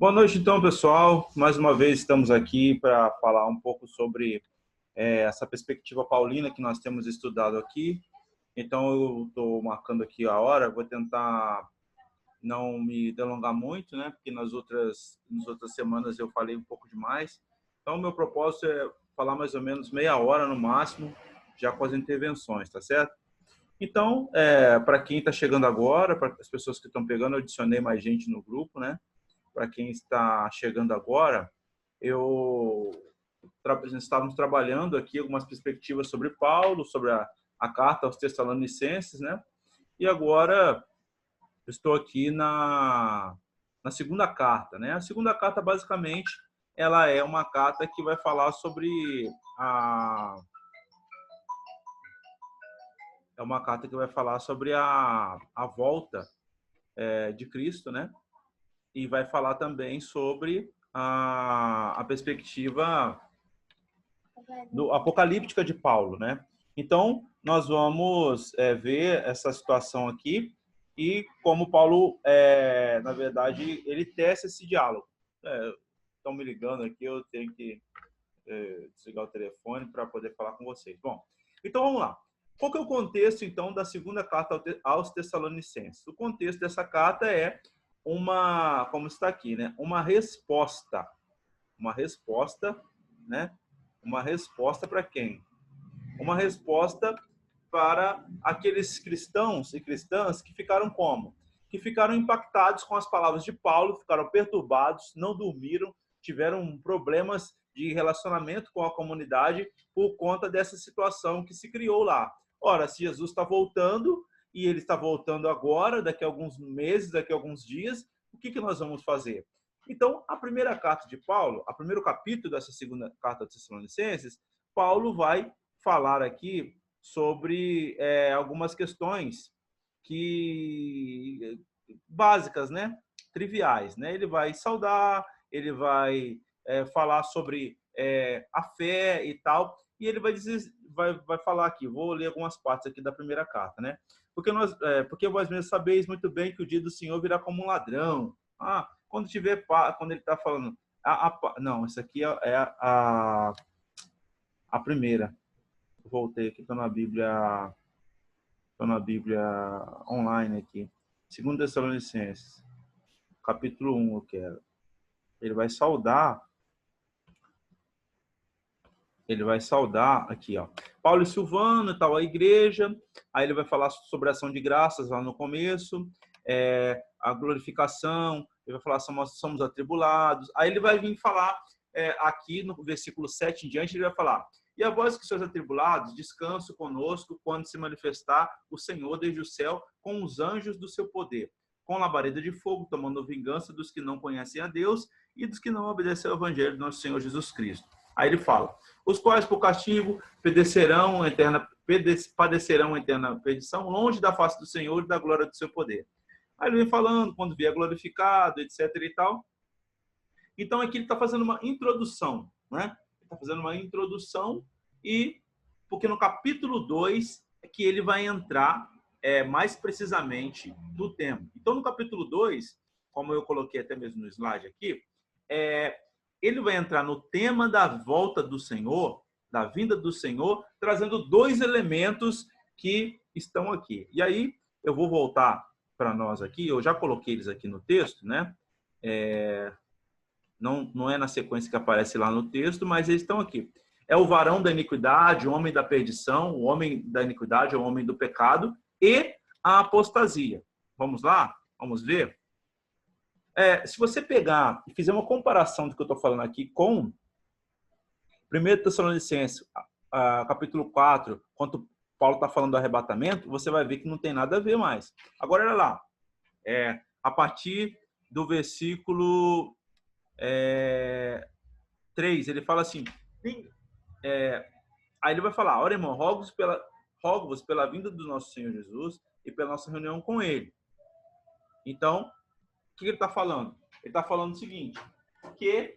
Boa noite, então, pessoal. Mais uma vez estamos aqui para falar um pouco sobre essa perspectiva paulina que nós temos estudado aqui. Então, eu estou marcando aqui a hora, vou tentar não me delongar muito, né? Porque nas outras semanas eu falei um pouco demais. Então, o meu propósito é falar mais ou menos meia hora no máximo, já com as intervenções, tá certo? Então, para quem está chegando agora, para as pessoas que estão pegando, eu adicionei mais gente no grupo, né? Para quem está chegando agora, eu estávamos trabalhando aqui algumas perspectivas sobre Paulo, sobre a carta aos Tessalonicenses, né? E agora estou aqui na segunda carta, né? A segunda carta, basicamente, ela é uma carta que vai falar sobre a é uma carta que vai falar sobre a volta de Cristo, né? E vai falar também sobre a perspectiva do apocalíptica de Paulo, né? Então, nós vamos ver essa situação aqui e como Paulo, na verdade, ele tece esse diálogo. Estão me ligando aqui, eu tenho que desligar o telefone para poder falar com vocês. Bom, então vamos lá. Qual que é o contexto, então, da segunda carta aos Tessalonicenses? O contexto dessa carta é como está aqui, né? Uma resposta, né? Uma resposta para quem? Uma resposta para aqueles cristãos e cristãs que ficaram como? Que ficaram impactados com as palavras de Paulo, ficaram perturbados, não dormiram, tiveram problemas de relacionamento com a comunidade por conta dessa situação que se criou lá. Ora, se Jesus está voltando, e ele está voltando agora, daqui a alguns meses, daqui a alguns dias, o que nós vamos fazer? Então, a primeira carta de Paulo, o primeiro capítulo dessa segunda carta aos Tessalonicenses, Paulo vai falar aqui sobre algumas questões que básicas, né? Triviais, né? Ele vai saudar, ele vai falar sobre a fé e tal, e ele vai dizer, vai falar aqui. Vou ler algumas partes aqui da primeira carta, né? Porque vós mesmos sabeis muito bem que o dia do Senhor virá como um ladrão. Quando ele está falando, não, isso aqui é a primeira. Voltei aqui, estou na Bíblia online aqui. 2 Tessalonicenses, capítulo 1, eu quero. Ele vai saudar aqui, ó. Paulo e Silvano e tal, a igreja. Aí ele vai falar sobre a ação de graças lá no começo, a glorificação. Ele vai falar somos atribulados. Aí ele vai vir falar aqui no versículo 7 em diante, ele vai falar: e a vós que sois atribulados, descanso conosco quando se manifestar o Senhor desde o céu com os anjos do seu poder, com labareda de fogo, tomando vingança dos que não conhecem a Deus e dos que não obedecem ao evangelho do nosso Senhor Jesus Cristo. Aí ele fala: os quais por castigo padecerão eterna perdição, longe da face do Senhor e da glória do seu poder. Aí ele vem falando, quando vier glorificado, etc. e tal. Então aqui ele está fazendo uma introdução, né? Ele está fazendo uma introdução, e porque no capítulo 2 é que ele vai entrar mais precisamente no tema. Então no capítulo 2, como eu coloquei até mesmo no slide aqui, ele vai entrar no tema da volta do Senhor, da vinda do Senhor, trazendo dois elementos que estão aqui. E aí eu vou voltar para nós aqui, eu já coloquei eles aqui no texto, né? Não é na sequência que aparece lá no texto, mas eles estão aqui. É o varão da iniquidade, o homem da perdição, o homem da iniquidade é o homem do pecado, e a apostasia. Vamos lá? Vamos ver? Se você pegar e fizer uma comparação do que eu estou falando aqui com 1 Tessalonicenses, capítulo 4, quando Paulo está falando do arrebatamento, você vai ver que não tem nada a ver mais. Agora, olha lá. A partir do versículo 3, ele fala assim, aí ele vai falar: ora, irmão, rogo-vos pela vinda do nosso Senhor Jesus e pela nossa reunião com ele. Então, o que ele está falando? Ele está falando o seguinte, que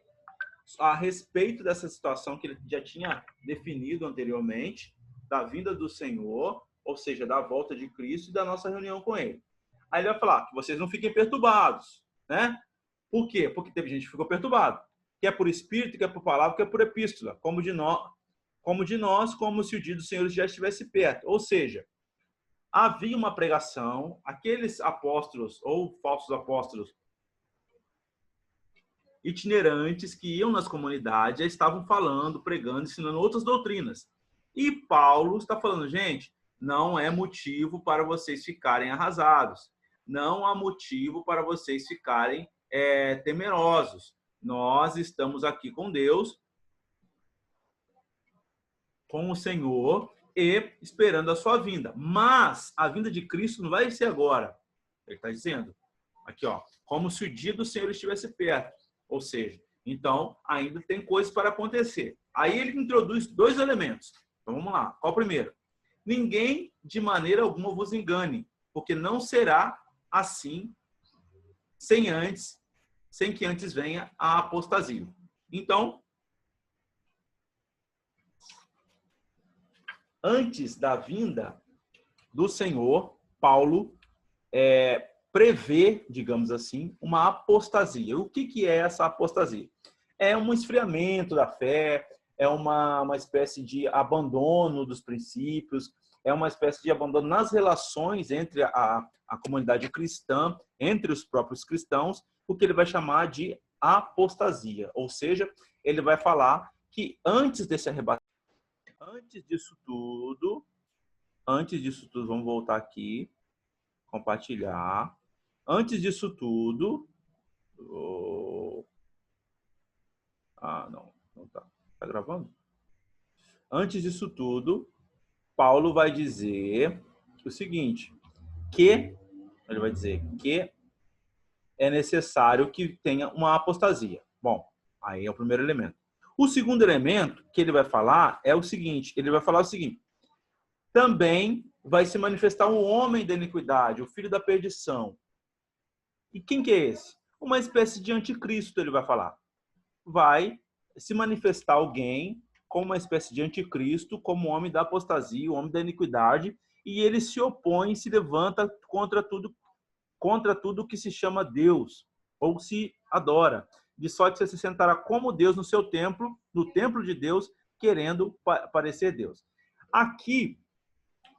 a respeito dessa situação que ele já tinha definido anteriormente, da vinda do Senhor, ou seja, da volta de Cristo e da nossa reunião com ele. Aí ele vai falar que vocês não fiquem perturbados, né? Por quê? Porque teve gente que ficou perturbado. Quer por espírito, quer por palavra, quer por epístola. Como de nós, como se o dia do Senhor já estivesse perto. Ou seja, havia uma pregação, aqueles apóstolos ou falsos apóstolos itinerantes que iam nas comunidades já estavam falando, pregando, ensinando outras doutrinas. E Paulo está falando, gente, não é motivo para vocês ficarem arrasados. Não há motivo para vocês ficarem temerosos. Nós estamos aqui com Deus, com o Senhor e esperando a sua vinda. Mas a vinda de Cristo não vai ser agora. Ele está dizendo aqui, ó, como se o dia do Senhor estivesse perto. Ou seja, então ainda tem coisas para acontecer. Aí ele introduz dois elementos. Então vamos lá. Qual o primeiro? Ninguém de maneira alguma vos engane, porque não será assim sem que antes venha a apostasia. Então, antes da vinda do Senhor, Paulo prevê, digamos assim, uma apostasia. O que é essa apostasia? É um esfriamento da fé, é uma espécie de abandono dos princípios, é uma espécie de abandono nas relações entre a comunidade cristã, entre os próprios cristãos, o que ele vai chamar de apostasia. Ou seja, ele vai falar que antes desse arrebatamento, antes disso tudo, vamos voltar aqui, compartilhar. Antes disso tudo... não tá. Tá gravando? Antes disso tudo, Paulo vai dizer o seguinte, ele vai dizer que é necessário que tenha uma apostasia. Bom, aí é o primeiro elemento. O segundo elemento que ele vai falar é o seguinte, ele vai falar o seguinte, também vai se manifestar um homem da iniquidade, o filho da perdição. E quem que é esse? Uma espécie de anticristo, ele vai falar. Vai se manifestar alguém como uma espécie de anticristo, como o homem da apostasia, o homem da iniquidade, e ele se opõe, se levanta contra tudo que se chama Deus, ou se adora. De sorte que você se sentará como Deus no seu templo, no templo de Deus, querendo parecer Deus. Aqui,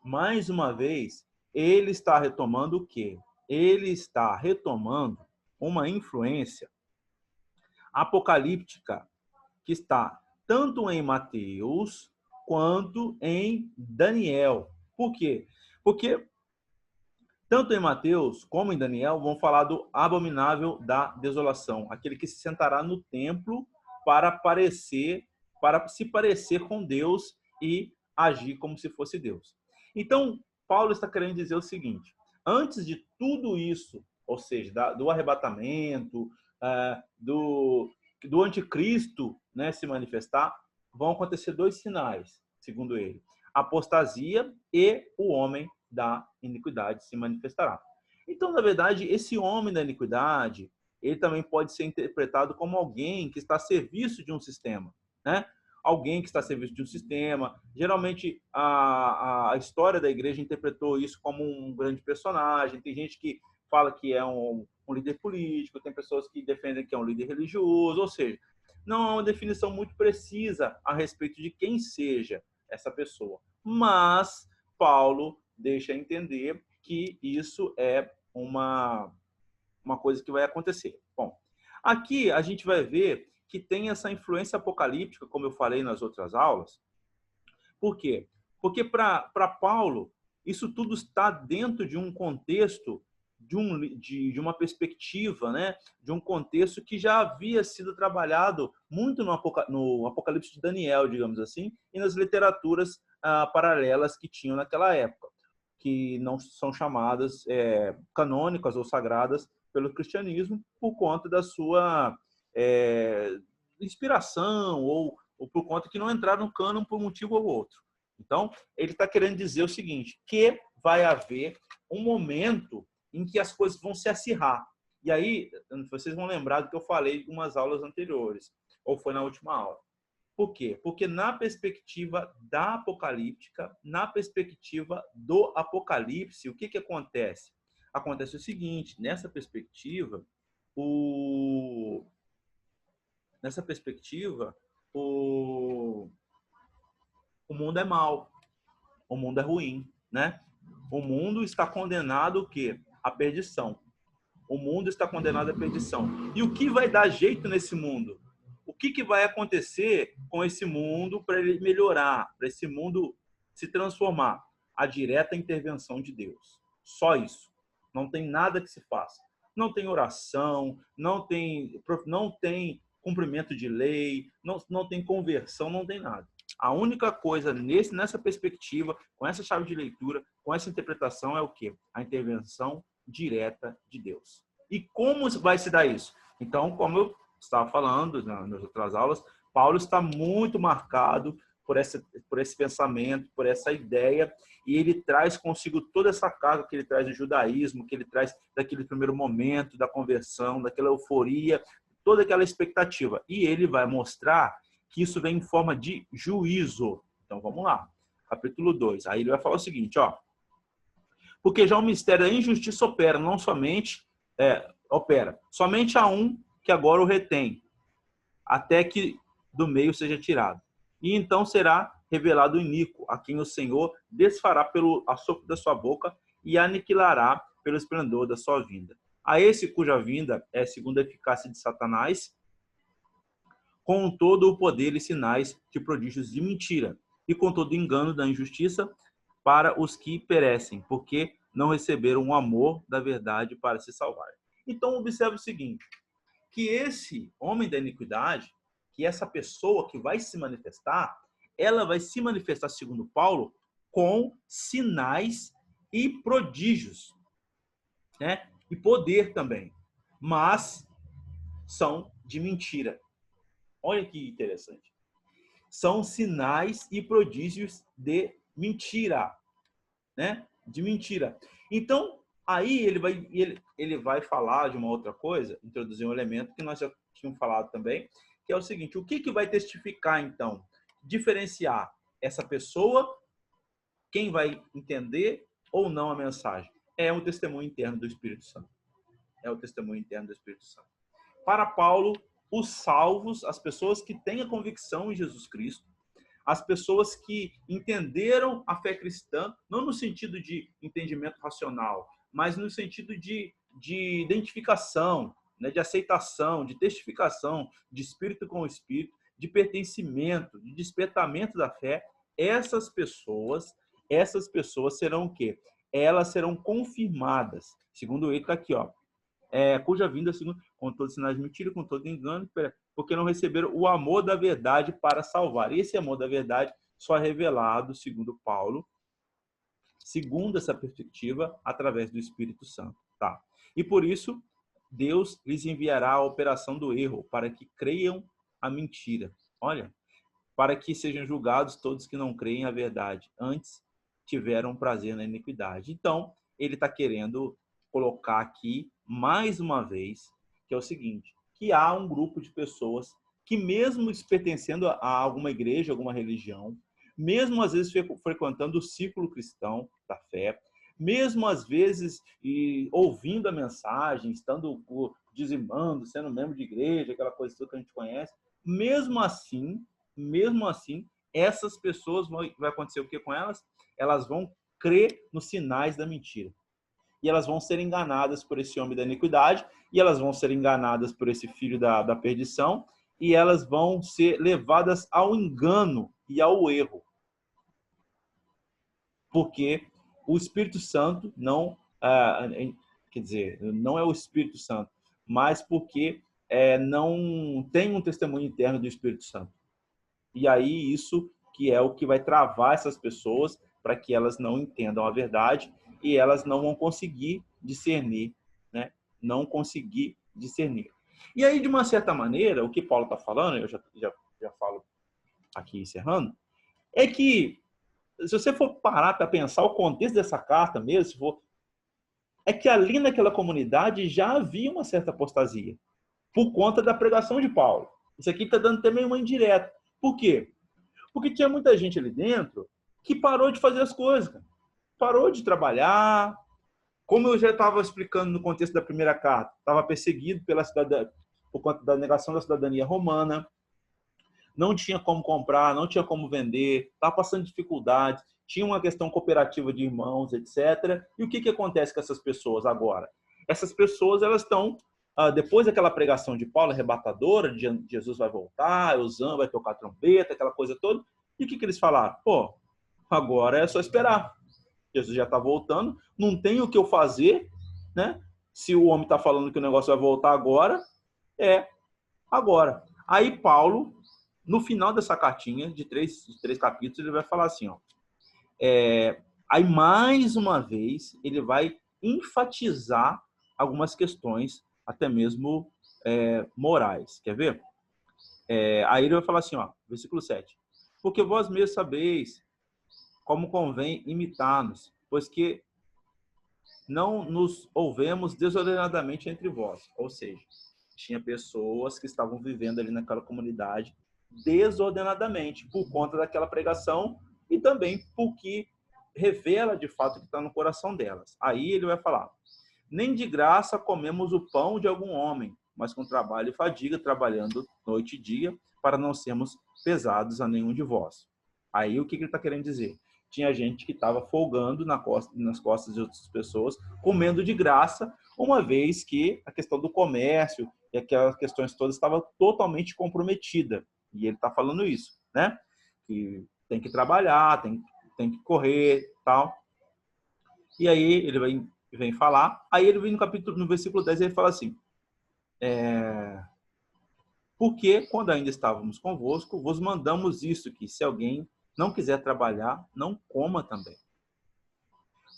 mais uma vez, ele está retomando o quê? Ele está retomando uma influência apocalíptica que está tanto em Mateus quanto em Daniel. Por quê? Porque tanto em Mateus como em Daniel vão falar do abominável da desolação, aquele que se sentará no templo para se parecer com Deus e agir como se fosse Deus. Então, Paulo está querendo dizer o seguinte, antes de tudo isso, ou seja, do arrebatamento, do anticristo, né, se manifestar, vão acontecer dois sinais, segundo ele. Apostasia e o homem da iniquidade se manifestará. Então, na verdade, esse homem da iniquidade, ele também pode ser interpretado como alguém que está a serviço de um sistema, né? Alguém que está a serviço de um sistema. Geralmente, a história da igreja interpretou isso como um grande personagem. Tem gente que fala que é um líder político, tem pessoas que defendem que é um líder religioso, ou seja, não há uma definição muito precisa a respeito de quem seja essa pessoa. Mas Paulo deixa entender que isso é uma coisa que vai acontecer. Bom, aqui a gente vai ver que tem essa influência apocalíptica, como eu falei nas outras aulas. Por quê? Porque para Paulo, isso tudo está dentro de um contexto, de uma perspectiva, né? De um contexto que já havia sido trabalhado muito no Apocalipse de Daniel, digamos assim, e nas literaturas paralelas que tinham naquela época, que não são chamadas canônicas ou sagradas pelo cristianismo por conta da sua inspiração ou por conta que não entraram no cânon por um motivo ou outro. Então, ele está querendo dizer o seguinte, que vai haver um momento em que as coisas vão se acirrar. E aí, vocês vão lembrar do que eu falei em umas aulas anteriores, ou foi na última aula. Por quê? Porque na perspectiva da apocalíptica, na perspectiva do apocalipse, o que acontece? Acontece o seguinte, nessa perspectiva, nessa perspectiva, o mundo é mau, o mundo é ruim, né? O mundo está condenado o quê? À perdição. O mundo está condenado à perdição. E o que vai dar jeito nesse mundo? O que vai acontecer com esse mundo para ele melhorar, para esse mundo se transformar? A direta intervenção de Deus. Só isso. Não tem nada que se faça. Não tem oração, não tem cumprimento de lei, não tem conversão, não tem nada. A única coisa nessa perspectiva, com essa chave de leitura, com essa interpretação, é o quê? A intervenção direta de Deus. E como vai se dar isso? Então, como eu estava falando nas outras aulas, Paulo está muito marcado por esse pensamento, por essa ideia, e ele traz consigo toda essa carga que ele traz do judaísmo, que ele traz daquele primeiro momento, da conversão, daquela euforia, toda aquela expectativa. E ele vai mostrar que isso vem em forma de juízo. Então, vamos lá. Capítulo 2. Aí ele vai falar o seguinte, ó. Porque já o mistério da injustiça opera, não somente somente a um que agora o retém, até que do meio seja tirado. E então será revelado o iníquo, a quem o Senhor desfará pelo assopro da sua boca e aniquilará pelo esplendor da sua vinda. A esse cuja vinda é segundo a eficácia de Satanás, com todo o poder e sinais de prodígios de mentira, e com todo o engano da injustiça para os que perecem, porque não receberam o amor da verdade para se salvar. Então, observe o seguinte, que esse homem da iniquidade, que essa pessoa que vai se manifestar, ela vai se manifestar, segundo Paulo, com sinais e prodígios, né? E poder também, mas são de mentira. Olha que interessante. São sinais e prodígios de mentira, né? De mentira. Então, aí ele vai falar de uma outra coisa, introduzir um elemento que nós já tínhamos falado também, que é o seguinte, o que vai testificar, então? Diferenciar essa pessoa, quem vai entender ou não a mensagem? É um testemunho interno do Espírito Santo. É o testemunho interno do Espírito Santo. Para Paulo, os salvos, as pessoas que têm a convicção em Jesus Cristo, as pessoas que entenderam a fé cristã, não no sentido de entendimento racional, mas no sentido de identificação, né, de aceitação, de testificação, de espírito com espírito, de pertencimento, de despertamento da fé, essas pessoas serão o quê? Elas serão confirmadas. Segundo ele, está aqui, ó. Cuja vinda, segundo, com todos os sinais de mentira, com todo engano, porque não receberam o amor da verdade para salvar. E esse amor da verdade só é revelado, segundo Paulo, segundo essa perspectiva, através do Espírito Santo. Tá? E por isso, Deus lhes enviará a operação do erro, para que creiam a mentira. Olha, para que sejam julgados todos que não creem a verdade, antes tiveram prazer na iniquidade. Então, ele está querendo colocar aqui, mais uma vez, que é o seguinte, que há um grupo de pessoas que mesmo pertencendo a alguma igreja, alguma religião, mesmo às vezes frequentando o círculo cristão da fé, mesmo às vezes ouvindo a mensagem, estando dizimando, sendo membro de igreja, aquela coisa toda que a gente conhece, mesmo assim, essas pessoas vai acontecer o que com elas? Elas vão crer nos sinais da mentira. E elas vão ser enganadas por esse homem da iniquidade, e elas vão ser enganadas por esse filho da perdição, e elas vão ser levadas ao engano e ao erro. Porque o Espírito Santo não, quer dizer, não é o Espírito Santo, mas porque não tem um testemunho interno do Espírito Santo. E aí isso que é o que vai travar essas pessoas para que elas não entendam a verdade e elas não vão conseguir discernir, né? Não conseguir discernir. E aí, de uma certa maneira, o que Paulo está falando, eu já falo aqui encerrando, é que se você for parar para pensar o contexto dessa carta mesmo, é que ali naquela comunidade já havia uma certa apostasia por conta da pregação de Paulo. Isso aqui está dando também uma indireta. Por quê? Porque tinha muita gente ali dentro que parou de fazer as coisas, cara. Parou de trabalhar. Como eu já estava explicando no contexto da primeira carta, estava perseguido pela cidade, por conta da negação da cidadania romana, não tinha como comprar, não tinha como vender, estava passando dificuldades, tinha uma questão cooperativa de irmãos, etc. E o que acontece com essas pessoas agora? Essas pessoas, elas estão, depois daquela pregação de Paulo, arrebatadora, de Jesus vai voltar, Osã vai tocar trombeta, aquela coisa toda, e o que eles falaram? Pô, agora é só esperar. Jesus já está voltando, não tem o que eu fazer, né? Se o homem está falando que o negócio vai voltar agora, é agora. Aí Paulo, no final dessa cartinha, de três capítulos, ele vai falar assim, ó, aí mais uma vez ele vai enfatizar algumas questões, até mesmo morais. Quer ver? Aí ele vai falar assim, ó, versículo 7. Porque vós mesmos sabeis como convém imitar-nos, pois que não nos ouvemos desordenadamente entre vós. Ou seja, tinha pessoas que estavam vivendo ali naquela comunidade desordenadamente, por conta daquela pregação e também porque revela de fato o que está no coração delas. Aí ele vai falar, nem de graça comemos o pão de algum homem, mas com trabalho e fadiga, trabalhando noite e dia, para não sermos pesados a nenhum de vós. Aí o que ele está querendo dizer? Tinha gente que estava folgando nas costas de outras pessoas, comendo de graça, uma vez que a questão do comércio e aquelas questões todas estava totalmente comprometida. E ele está falando isso, né? Que tem que trabalhar, tem que correr, tal. E aí ele vem falar, aí ele vem no versículo 10, ele fala assim, porque quando ainda estávamos convosco, vos mandamos isso, que se alguém não quiser trabalhar, não coma também.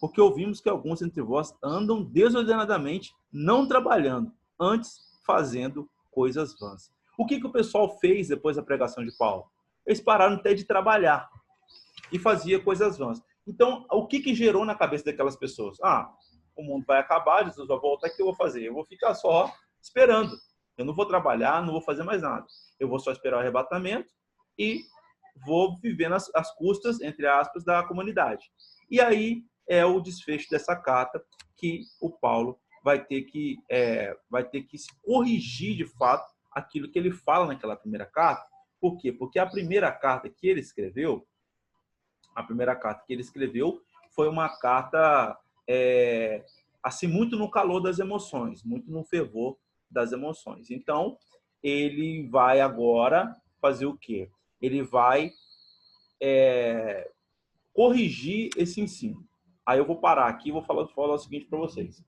Porque ouvimos que alguns entre vós andam desordenadamente, não trabalhando, antes fazendo coisas vãs. O que o pessoal fez depois da pregação de Paulo? Eles pararam até de trabalhar e fazia coisas vãs. Então, o que gerou na cabeça daquelas pessoas? O mundo vai acabar, Jesus vai voltar, o que eu vou fazer? Eu vou ficar só esperando. Eu não vou trabalhar, não vou fazer mais nada. Eu vou só esperar o arrebatamento e vou viver às custas, entre aspas, da comunidade. E aí é o desfecho dessa carta que o Paulo vai ter que se corrigir de fato aquilo que ele fala naquela primeira carta. Por quê? Porque a primeira carta que ele escreveu, foi uma carta assim, muito no calor das emoções, muito no fervor das emoções. Então, ele vai agora fazer o quê? Ele vai corrigir esse ensino. Aí eu vou parar aqui e vou falar o seguinte para vocês.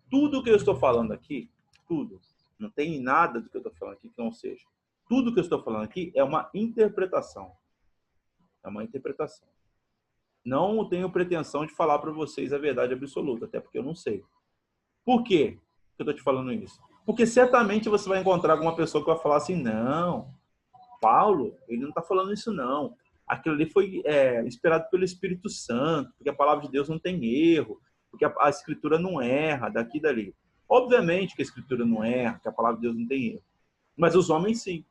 Tudo que eu estou falando aqui, tudo, não tem nada do que eu estou falando aqui que não seja. Tudo que eu estou falando aqui é uma interpretação. É uma interpretação. Não tenho pretensão de falar para vocês a verdade absoluta, até porque eu não sei. Por quê que eu estou te falando isso? Porque certamente você vai encontrar alguma pessoa que vai falar assim, não, Paulo, ele não está falando isso não. Aquilo ali foi inspirado pelo Espírito Santo, porque a palavra de Deus não tem erro, porque a Escritura não erra, daqui e dali. Obviamente que a Escritura não erra, que a palavra de Deus não tem erro. Mas os homens sim.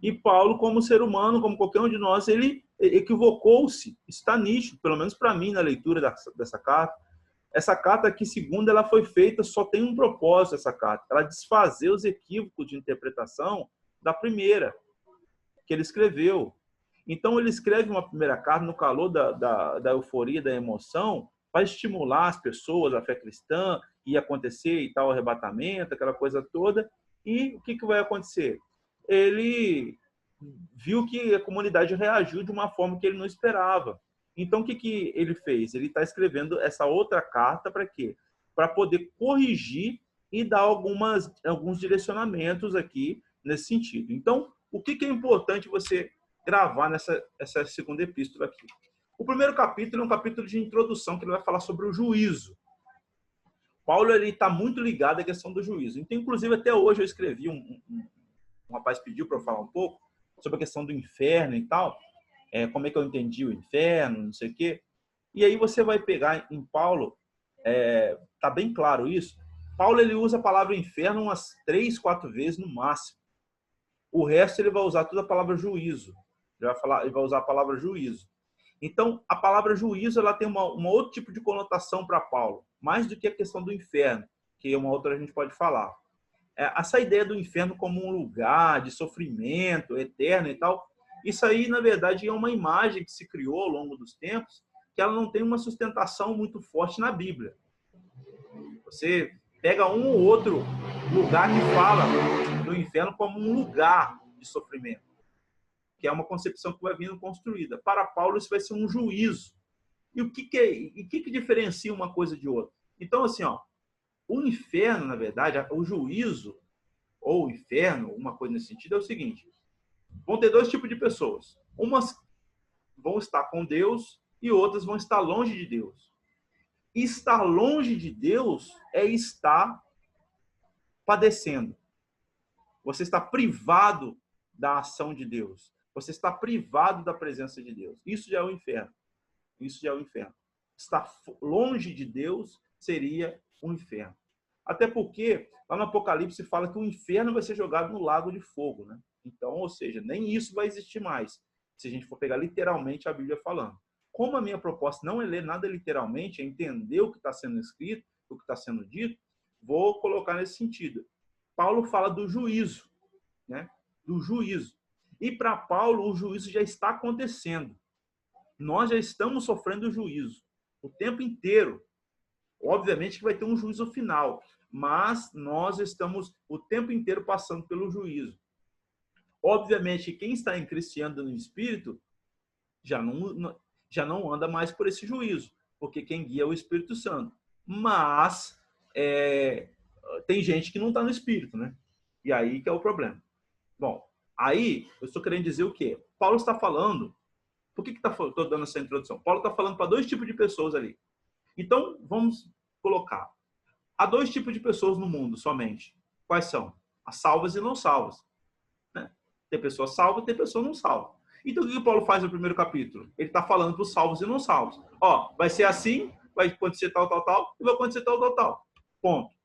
E Paulo, como ser humano, como qualquer um de nós, ele equivocou-se. Está nítido, pelo menos para mim, na leitura dessa carta. Essa carta aqui, segundo ela foi feita, só tem um propósito, essa carta. Ela desfazer os equívocos de interpretação da primeira, que ele escreveu. Então, ele escreve uma primeira carta no calor da euforia, da emoção, para estimular as pessoas, a fé cristã, e acontecer e tal, arrebatamento, aquela coisa toda. E o que vai acontecer? Ele viu que a comunidade reagiu de uma forma que ele não esperava. Então, o que ele fez? Ele está escrevendo essa outra carta para quê? Para poder corrigir e dar alguns direcionamentos aqui nesse sentido. Então, o que é importante você gravar essa segunda epístola aqui? O primeiro capítulo é um capítulo de introdução, que ele vai falar sobre o juízo. Paulo está muito ligado à questão do juízo. Então, inclusive, até hoje eu escrevi, um rapaz pediu para eu falar um pouco sobre a questão do inferno e tal, como é que eu entendi o inferno, não sei o quê. E aí você vai pegar em Paulo, tá bem claro isso, Paulo ele usa a palavra inferno umas 3, 4 vezes no máximo. O resto ele vai usar toda a palavra juízo. Ele vai usar a palavra juízo. Então, a palavra juízo ela tem um outro tipo de conotação para Paulo, mais do que a questão do inferno, que é uma outra a gente pode falar. essa ideia do inferno como um lugar de sofrimento eterno e tal, isso aí, na verdade, é uma imagem que se criou ao longo dos tempos, que ela não tem uma sustentação muito forte na Bíblia. Você pega um ou outro lugar que fala do inferno como um lugar de sofrimento, que é uma concepção que vai vindo construída. Para Paulo, isso vai ser um juízo. E o que diferencia uma coisa de outra? Então, assim, ó, o inferno, na verdade, o juízo, ou o inferno, uma coisa nesse sentido, é o seguinte: vão ter dois tipos de pessoas. Umas vão estar com Deus e outras vão estar longe de Deus. E estar longe de Deus é estar padecendo. Você está privado da ação de Deus. Você está privado da presença de Deus. Isso já é o inferno. Isso já é o inferno. Estar longe de Deus seria o inferno. Até porque, lá no Apocalipse, fala que o inferno vai ser jogado no lago de fogo, né? Então, ou seja, nem isso vai existir mais, se a gente for pegar literalmente a Bíblia falando. Como a minha proposta não é ler nada literalmente, é entender o que está sendo escrito, o que está sendo dito, vou colocar nesse sentido. Paulo fala do juízo, né? Do juízo. E para Paulo, o juízo já está acontecendo. Nós já estamos sofrendo o juízo o tempo inteiro. Obviamente que vai ter um juízo final, mas nós estamos o tempo inteiro passando pelo juízo. Obviamente, quem está em Cristo e anda no Espírito já não anda mais por esse juízo, porque quem guia é o Espírito Santo. Mas tem gente que não está no Espírito, né? E aí que é o problema. Bom, aí eu estou querendo dizer o quê? Paulo está falando. Por que estou dando essa introdução? Paulo está falando para dois tipos de pessoas ali. Então, vamos colocar. Há dois tipos de pessoas no mundo somente. Quais são? As salvas e não salvas. Né? Tem pessoa salva, tem pessoa não salva. Então, o que Paulo faz no primeiro capítulo? Ele está falando para os salvos e não salvos. Ó, vai ser assim, vai acontecer tal, tal, tal, e vai acontecer tal, tal, tal. Ponto.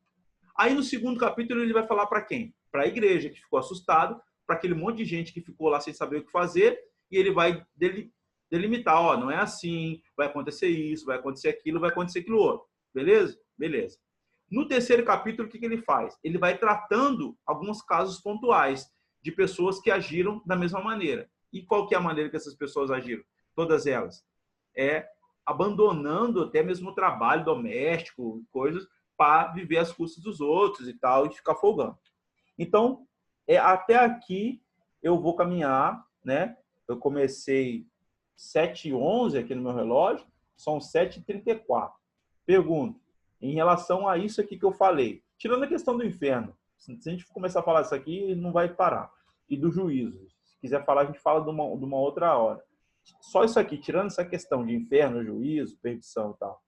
Aí, no segundo capítulo, ele vai falar para quem? Para a igreja, que ficou assustado, para aquele monte de gente que ficou lá sem saber o que fazer, e ele vai delimitar, ó, não é assim, vai acontecer isso, vai acontecer aquilo outro. Beleza? Beleza. No terceiro capítulo, o que ele faz? Ele vai tratando alguns casos pontuais de pessoas que agiram da mesma maneira. E qual que é a maneira que essas pessoas agiram? Todas elas. Abandonando até mesmo o trabalho doméstico, coisas, para viver às custas dos outros e tal, e ficar folgando. Então, até aqui eu vou caminhar, né? Eu comecei 7h11 aqui no meu relógio, são 7h34. Pergunto, em relação a isso aqui que eu falei, tirando a questão do inferno, se a gente começar a falar isso aqui, não vai parar. E do juízo. Se quiser falar, a gente fala de uma outra hora. Só isso aqui, tirando essa questão de inferno, juízo, perdição e tal.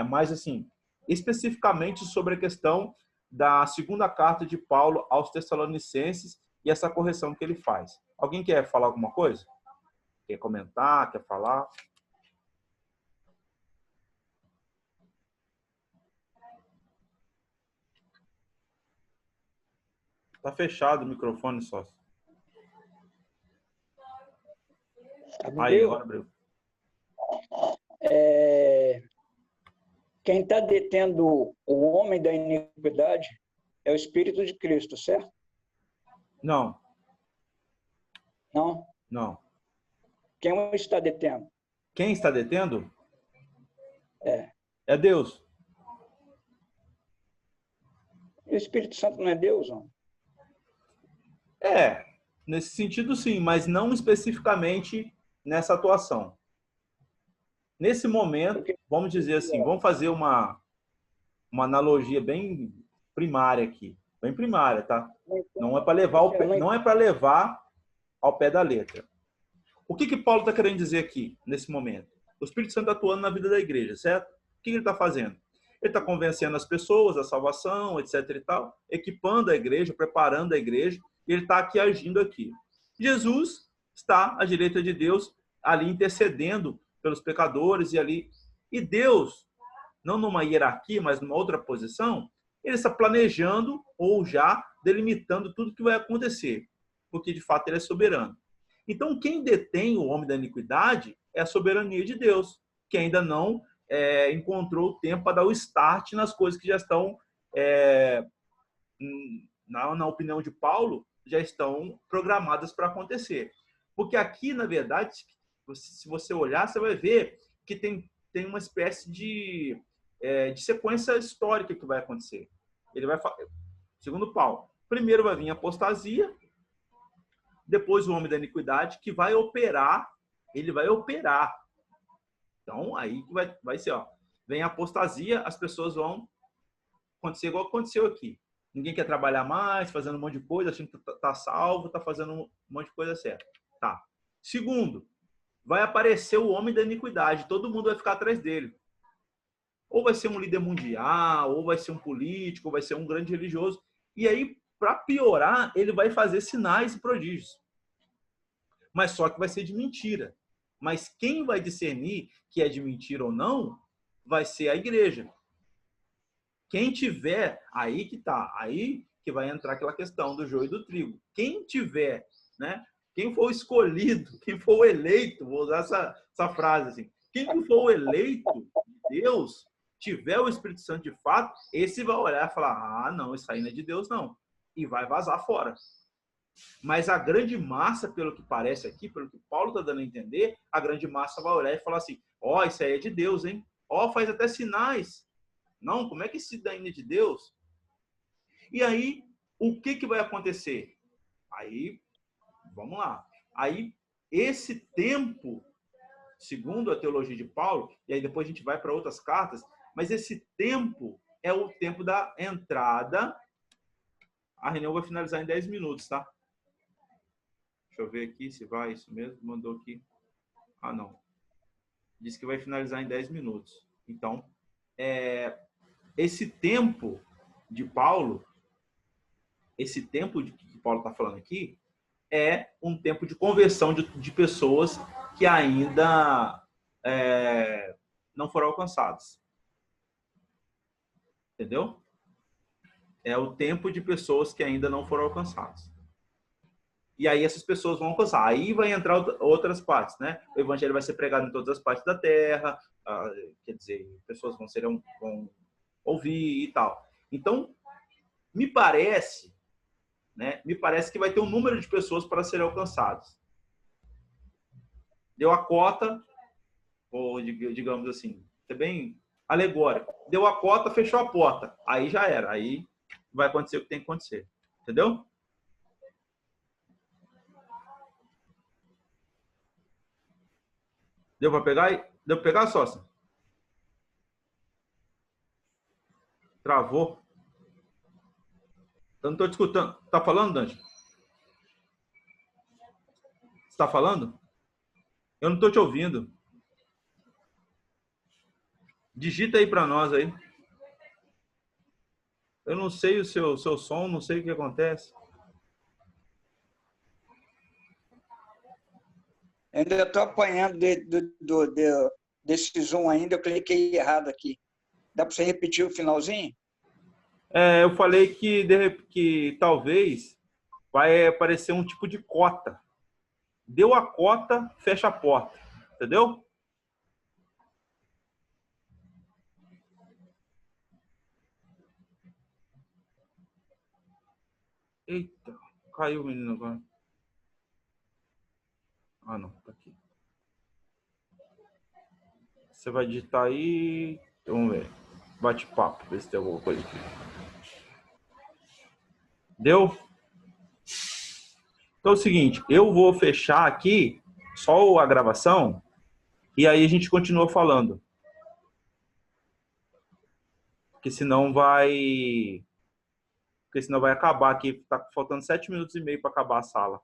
Mas, assim, especificamente sobre a questão da segunda carta de Paulo aos Tessalonicenses e essa correção que ele faz. Alguém quer falar alguma coisa? Quer comentar? Quer falar? Tá fechado o microfone, sócio. Aí, agora abriu. Quem está detendo o homem da iniquidade é o Espírito de Cristo, certo? Não. Não? Não. Quem o está detendo? Quem está detendo? É Deus. E o Espírito Santo não é Deus, não? Nesse sentido sim, mas não especificamente nessa atuação. Nesse momento, vamos dizer assim, vamos fazer uma analogia bem primária aqui, bem primária, tá? Não é para levar ao pé da letra. O que Paulo está querendo dizer aqui, nesse momento? O Espírito Santo atuando na vida da igreja, certo? O que ele está fazendo? Ele está convencendo as pessoas da salvação, etc. e tal, equipando a igreja, preparando a igreja, e ele está aqui agindo aqui. Jesus está à direita de Deus, ali intercedendo pelos pecadores e ali. E Deus, não numa hierarquia, mas numa outra posição, ele está planejando ou já delimitando tudo que vai acontecer, porque de fato ele é soberano. Então, quem detém o homem da iniquidade é a soberania de Deus, que ainda não encontrou o tempo para dar o start nas coisas que já estão na opinião de Paulo, já estão programadas para acontecer. Porque aqui, na verdade, se você olhar, você vai ver que tem uma espécie de sequência histórica que vai acontecer. Ele vai, segundo Paulo, primeiro vai vir a apostasia, depois o homem da iniquidade, que vai operar, ele vai operar. Então, aí que vai ser, ó, vem a apostasia, as pessoas vão acontecer igual aconteceu aqui. Ninguém quer trabalhar mais, fazendo um monte de coisa, achando que tá salvo, tá fazendo um monte de coisa certa. Tá. Segundo, vai aparecer o homem da iniquidade, todo mundo vai ficar atrás dele. Ou vai ser um líder mundial, ou vai ser um político, ou vai ser um grande religioso. E aí, para piorar, ele vai fazer sinais e prodígios. Mas só que vai ser de mentira. Mas quem vai discernir que é de mentira ou não, vai ser a igreja. Quem tiver, aí que tá, aí que vai entrar aquela questão do joio e do trigo. Quem tiver, né? Quem for o escolhido, quem for o eleito, vou usar essa frase assim, quem for o eleito de Deus, tiver o Espírito Santo de fato, esse vai olhar e falar, ah, não, isso aí não é de Deus, não. E vai vazar fora. Mas a grande massa, pelo que parece aqui, pelo que Paulo está dando a entender, a grande massa vai olhar e falar assim, ó, isso aí é de Deus, hein? Ó, faz até sinais. Não, como é que isso daí é de Deus? E aí, o que vai acontecer? Aí, vamos lá. Aí, esse tempo, segundo a teologia de Paulo, e aí depois a gente vai para outras cartas, mas esse tempo é o tempo da entrada. A reunião vai finalizar em 10 minutos, tá? Deixa eu ver aqui se vai, isso mesmo, mandou aqui. Ah, não. Diz que vai finalizar em 10 minutos. Então, esse tempo de Paulo, esse tempo que Paulo está falando aqui, é um tempo de conversão de pessoas que ainda não foram alcançadas. Entendeu? É o tempo de pessoas que ainda não foram alcançadas. E aí essas pessoas vão alcançar. Aí vai entrar outras partes, né? O evangelho vai ser pregado em todas as partes da terra, quer dizer, pessoas vão ouvir e tal. Então, me parece, né? Me parece que vai ter um número de pessoas para serem alcançadas. Deu a cota, ou digamos assim, é bem alegórico. Deu a cota, fechou a porta. Aí já era. Aí vai acontecer o que tem que acontecer. Entendeu? Deu para pegar? Deu para pegar, sócio? Travou? Eu não estou te escutando. Tá falando, Dante? Você está falando? Eu não estou te ouvindo. Digita aí para nós aí. Eu não sei o seu som, não sei o que acontece. Ainda estou apanhando desse Zoom ainda, eu cliquei errado aqui. Dá para você repetir o finalzinho? Eu falei que talvez vai aparecer um tipo de cota. Deu a cota, fecha a porta. Entendeu? Eita, caiu o menino agora. Ah, não, tá aqui. Você vai digitar aí. Vamos ver. Bate-papo, ver se tem alguma coisa aqui. Deu? Então é o seguinte, eu vou fechar aqui só a gravação e aí a gente continua falando. Porque senão vai acabar aqui. Tá faltando 7 minutos e meio para acabar a sala.